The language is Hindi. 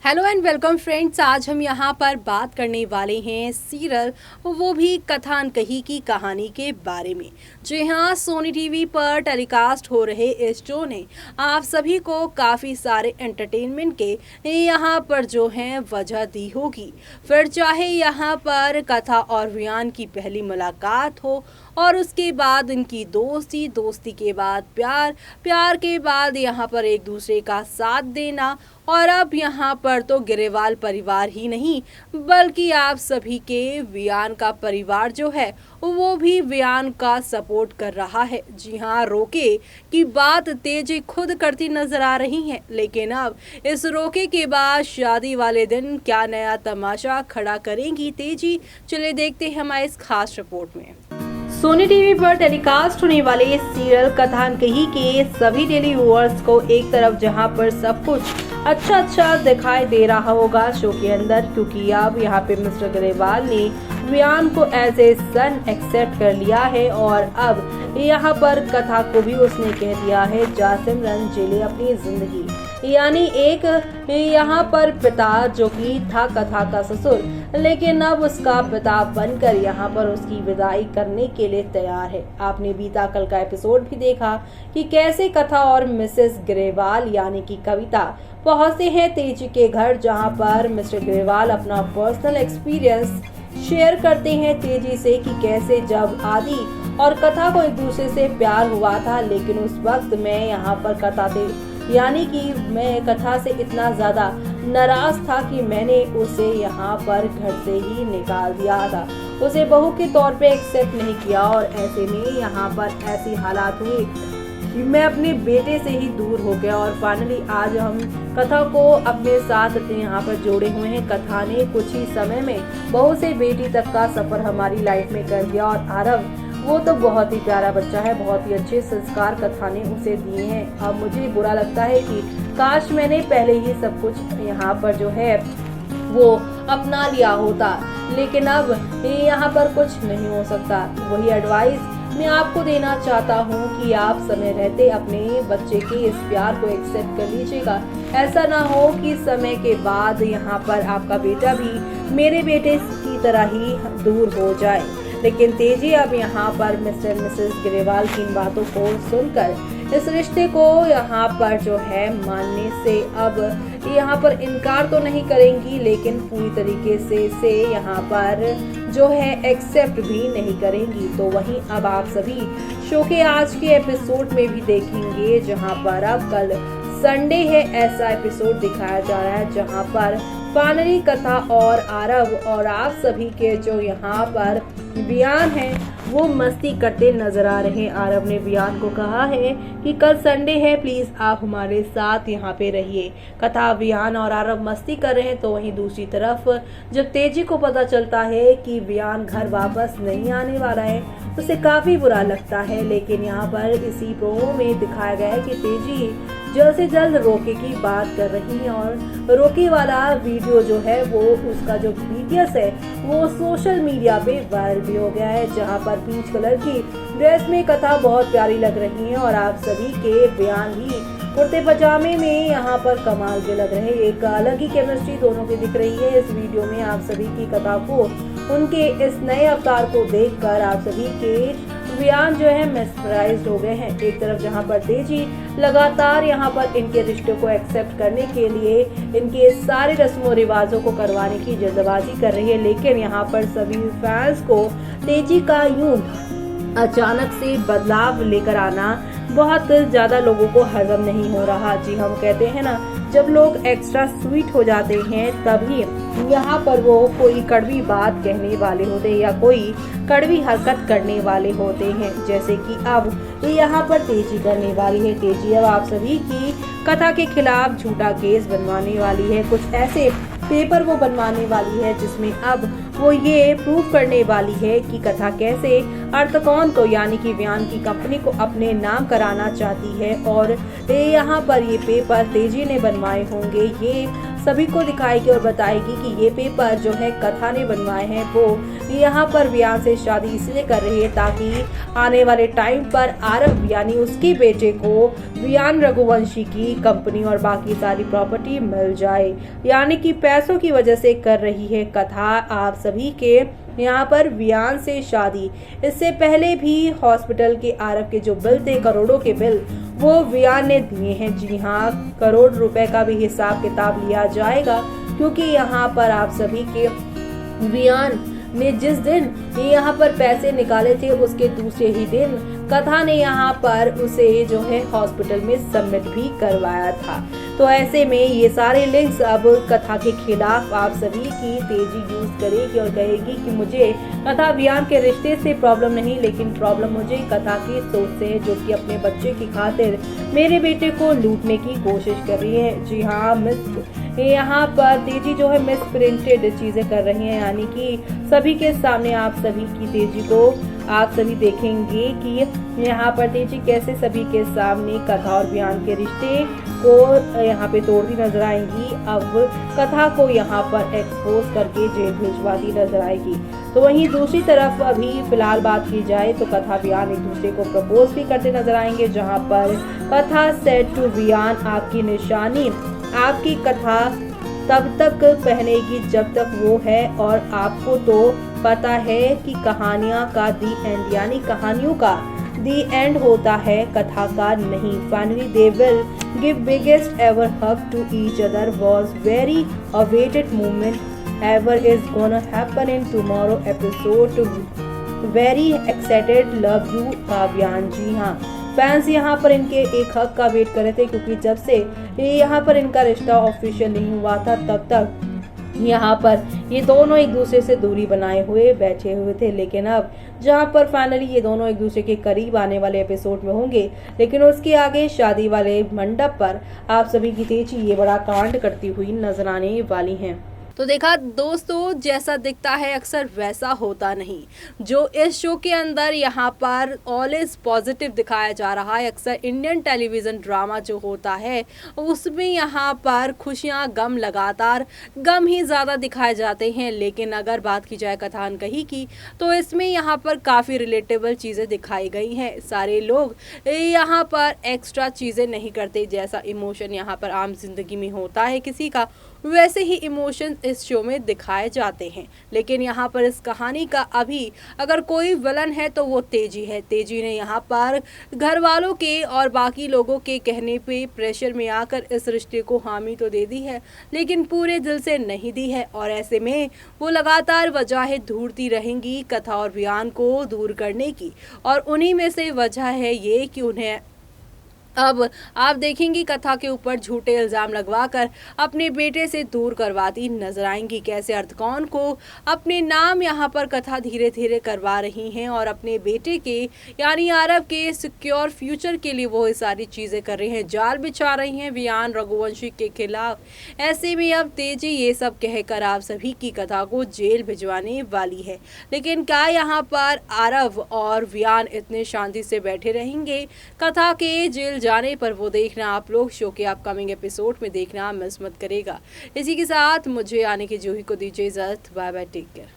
Hello and welcome friends. आज हम यहाँ पर बात करने वाले हैं सीरियल वो भी कथान कही की कहानी के बारे में। जी हाँ, सोनी टीवी पर टेलीकास्ट हो रहे इस शो ने आप सभी को काफ़ी सारे एंटरटेनमेंट के यहाँ पर जो है वजह दी होगी। फिर चाहे यहाँ पर कथा और रियान की पहली मुलाकात हो और उसके बाद इनकी दोस्ती, दोस्ती के बाद प्यार, प्यार के बाद यहाँ पर एक दूसरे का साथ देना, और अब यहाँ पर तो ग्रेवाल परिवार ही नहीं बल्कि आप सभी के वियान का परिवार जो है वो भी वियान का सपोर्ट कर रहा है। जी हाँ, रोके की बात तेजी खुद करती नजर आ रही है, लेकिन अब इस रोके के बाद शादी वाले दिन क्या नया तमाशा खड़ा करेंगी तेजी, चलिए देखते हैं हमारे इस खास रिपोर्ट में। सोनी टीवी पर टेलीकास्ट होने वाले सीरियल कथान कही के सभी डेली व्यूअर्स को एक तरफ जहां पर सब कुछ अच्छा दिखाई दे रहा होगा शो के अंदर, क्योंकि अब यहाँ पे मिस्टर ग्रेवाल ने वियान को एज ए सन एक्सेप्ट कर लिया है और अब यहाँ पर कथा को भी उसने कह दिया है जा सिमरन जेले अपनी जिंदगी। यानी एक यहाँ पर पिता जो कि था कथा का ससुर, लेकिन अब उसका पिता बनकर यहाँ पर उसकी विदाई करने के लिए तैयार है। आपने बीता कल का एपिसोड भी देखा कि कैसे कथा और मिसेस ग्रेवाल यानी कि कविता पहुंचते हैं तेजी के घर, जहां पर मिस्टर ग्रेवाल अपना पर्सनल एक्सपीरियंस शेयर करते हैं तेजी से कि कैसे जब आदि और कथा को एक दूसरे से प्यार हुआ था, लेकिन उस वक्त मैं यहाँ पर कथा थे यानी कि मैं कथा से इतना ज्यादा नाराज था कि मैंने उसे यहाँ पर घर से ही निकाल दिया था, उसे बहू के तौर पे एक्सेप्ट नहीं किया और ऐसे में यहाँ पर ऐसी हालात हुई कि मैं अपने बेटे से ही दूर हो गया और फाइनली आज हम कथा को अपने साथ यहाँ पर जोड़े हुए हैं। कथा ने कुछ ही समय में बहू से बेटी तक का सफर हमारी लाइफ में कर दिया और आरव वो तो बहुत ही प्यारा बच्चा है, बहुत ही अच्छे संस्कार कथा ने उसे दिए हैं। अब मुझे बुरा लगता है कि काश मैंने पहले ही सब कुछ यहाँ पर जो है वो अपना लिया होता, लेकिन अब यहाँ पर कुछ नहीं हो सकता। वही एडवाइस मैं आपको देना चाहता हूँ कि आप समय रहते अपने बच्चे के इस प्यार को एक्सेप्ट कर लीजिएगा। ऐसा ना हो कि समय के बाद यहाँ पर आपका बेटा भी मेरे बेटे की तरह ही दूर हो जाए। लेकिन तेजी अब यहाँ पर मिस्टर मिसेस ग्रेवाल की इन बातों को सुनकर इस रिश्ते को यहाँ पर जो है मानने से अब यहाँ पर इनकार तो नहीं करेंगी, लेकिन पूरी तरीके से यहाँ पर जो है एक्सेप्ट भी नहीं करेंगी। तो वहीं अब आप सभी शो के आज के एपिसोड में भी देखेंगे, जहाँ पर अब कल संडे है ऐसा एपिसोड दिखाया जा रहा है जहाँ पर फाइनली कथा और आरव और आप सभी के जो यहाँ पर वियान है वो मस्ती करते नजर आ रहे हैं। आरव ने वियान को कहा है कि कल संडे है, प्लीज आप हमारे साथ यहाँ पे रहिए। कथा, वियान और आरव मस्ती कर रहे हैं, तो वहीं दूसरी तरफ जब तेजी को पता चलता है कि वियान घर वापस नहीं आने वाला है उसे काफी बुरा लगता है। लेकिन यहाँ पर इसी प्रोमो में दिखाया गया है कि तेजी जल्द से जल्द रोके की बात कर रही है और रोके वाला वीडियो जो है वो उसका जो BTS है वो सोशल मीडिया पे वायरल भी हो गया है, जहां पर पीच कलर की ड्रेस में कथा बहुत प्यारी लग रही है और आप सभी के बयान भी कुर्ते पजामे में यहाँ पर कमाल के लग रहे हैं। एक अलग ही केमिस्ट्री दोनों की दिख रही है। इस वीडियो में आप सभी की कथा को उनके इस नए अवतार को देखकर आप सभी के वियान जो है मेस्मराइज्ड हो गए हैं। एक तरफ जहां पर तेजी लगातार यहां पर इनके रिश्ते को एक्सेप्ट करने के लिए इनके सारे रस्मों रिवाजों को करवाने की जल्दबाजी कर रही है, लेकिन यहां पर सभी फैंस को तेजी का यूं अचानक से बदलाव लेकर आना बहुत ज्यादा लोगों को हजम नहीं हो रहा। जी हम कहते हैं ना, जब लोग एक्स्ट्रा स्वीट हो जाते हैं तभी यहाँ पर वो कोई कड़वी बात कहने वाले होते हैं या कोई कड़वी हरकत करने वाले होते हैं, जैसे कि अब यहाँ पर तेजी करने वाली है। तेजी अब आप सभी की कथा के खिलाफ झूठा केस बनवाने वाली है, कुछ ऐसे पेपर वो बनवाने वाली है जिसमें अब वो ये प्रूव करने वाली है कि कथा कैसे अर्थकौन को यानी कि वियान की कंपनी को अपने नाम कराना चाहती है और यहाँ पर ये पेपर तेजी ने बनवाए होंगे। ये सभी को दिखाएगी और बताएगी कि ये पेपर जो है कथा ने बनवाए हैं वो यहाँ पर वियान से शादी इसलिए कर रही है ताकि आने वाले टाइम पर आरव यानी उसके बेटे को वियान रघुवंशी की कंपनी और बाकी सारी प्रॉपर्टी मिल जाए, यानी कि पैसों की वजह से कर रही है कथा आप सभी के यहाँ पर वियान से शादी। इससे पहले भी हॉस्पिटल के आरव के जो बिल थे, करोड़ों के बिल, वो वियान ने दिए हैं। जी हाँ, करोड़ रुपए का भी हिसाब किताब लिया जाएगा, क्योंकि यहाँ पर आप सभी के वियान ने जिस दिन यहाँ पर पैसे निकाले थे उसके दूसरे ही दिन कथा ने यहाँ पर उसे जो है हॉस्पिटल में सबमिट भी करवाया था। तो ऐसे में ये सारे लिंक्स अब कथा के खिलाफ आप सभी की तेजी यूज करेगी और कहेगी कि मुझे कथा वियान के रिश्ते से प्रॉब्लम नहीं, लेकिन प्रॉब्लम मुझे कथा की सोच से है, जो कि अपने बच्चे की खातिर मेरे बेटे को लूटने की कोशिश कर रही है। जी हाँ, यहाँ पर तेजी जो है मिस प्रिंटेड चीजें कर रही है, यानी कि सभी के सामने आप सभी की तेजी को आप सभी देखेंगे कि यहाँ पर तेजी कैसे सभी के सामने कथा और वियान के रिश्ते को यहाँ पे तोड़ती नजर आएंगी। अब कथा को यहाँ पर एक्सपोज करके जेल भिजवाती नजर आएगी। तो वहीं दूसरी तरफ अभी फिलहाल बात की जाए तो कथा वियान एक दूसरे को प्रपोज भी करते नजर आएंगे, जहाँ पर कथा सेड टू वियान, आपकी निशानी आपकी कथा तब तक पहनेगी जब तक वो है, और आपको तो पता है कि कहानियां का दी एंड, यानी कहानियों का दी एंड होता है, कथा का नहीं। Finally they will give biggest ever hug to each other, was very awaited moment ever is gonna happen in tomorrow episode, very excited, love you Kavyan. जी हाँ, फैंस यहाँ पर इनके एक हक का वेट कर रहे थे, क्योंकि जब से यहाँ पर इनका रिश्ता ऑफिशियल नहीं हुआ था तब तक यहाँ पर ये दोनों एक दूसरे से दूरी बनाए हुए बैठे हुए थे। लेकिन अब जहाँ पर फाइनली ये दोनों एक दूसरे के करीब आने वाले एपिसोड में होंगे, लेकिन उसके आगे शादी वाले मंडप पर आप सभी की तेजी ये बड़ा कांड करती हुई नजर आने वाली हैं। तो देखा दोस्तों, जैसा दिखता है अक्सर वैसा होता नहीं। जो इस शो के अंदर यहाँ पर ऑल इज पॉजिटिव दिखाया जा रहा है, अक्सर इंडियन टेलीविज़न ड्रामा जो होता है उसमें यहाँ पर खुशियाँ गम, लगातार गम ही ज़्यादा दिखाए जाते हैं। लेकिन अगर बात की जाए कथा अनकही की, तो इसमें यहाँ पर काफ़ी रिलेटेबल चीज़ें दिखाई गई हैं। सारे लोग यहाँ पर एक्स्ट्रा चीज़ें नहीं करते, जैसा इमोशन यहाँ पर आम जिंदगी में होता है किसी का, वैसे ही इमोशन इस शो में दिखाए जाते हैं। लेकिन यहाँ पर इस कहानी का अभी अगर कोई विलन है तो वो तेजी है। तेजी ने यहाँ पर घर वालों के और बाकी लोगों के कहने पे प्रेशर में आकर इस रिश्ते को हामी तो दे दी है, लेकिन पूरे दिल से नहीं दी है। और ऐसे में वो लगातार वजह ढूंढती रहेंगी कथा और वियान को दूर करने की, और उन्हीं में से वजह है ये कि उन्हें अब आप देखेंगी कथा के ऊपर झूठे इल्ज़ाम लगवाकर अपने बेटे से दूर करवाती नजर आएंगी। कैसे अर्धकौन को अपने नाम यहाँ पर कथा धीरे धीरे करवा रही हैं और अपने बेटे के यानी आरव के सिक्योर फ्यूचर के लिए वो ये सारी चीज़ें कर रही हैं, जाल बिछा रही हैं वियान रघुवंशी के खिलाफ। ऐसे में अब तेजी ये सब कहकर आप सभी की कथा को जेल भिजवाने वाली है। लेकिन क्या यहाँ पर आरव और वियान इतने शांति से बैठे रहेंगे कथा के जेल जाने पर? वो देखना आप लोग शो के अपकमिंग एपिसोड में देखना मिस मत करेगा। इसी के साथ मुझे आने की जूही को दीजिए इजाजत। Bye bye, take care.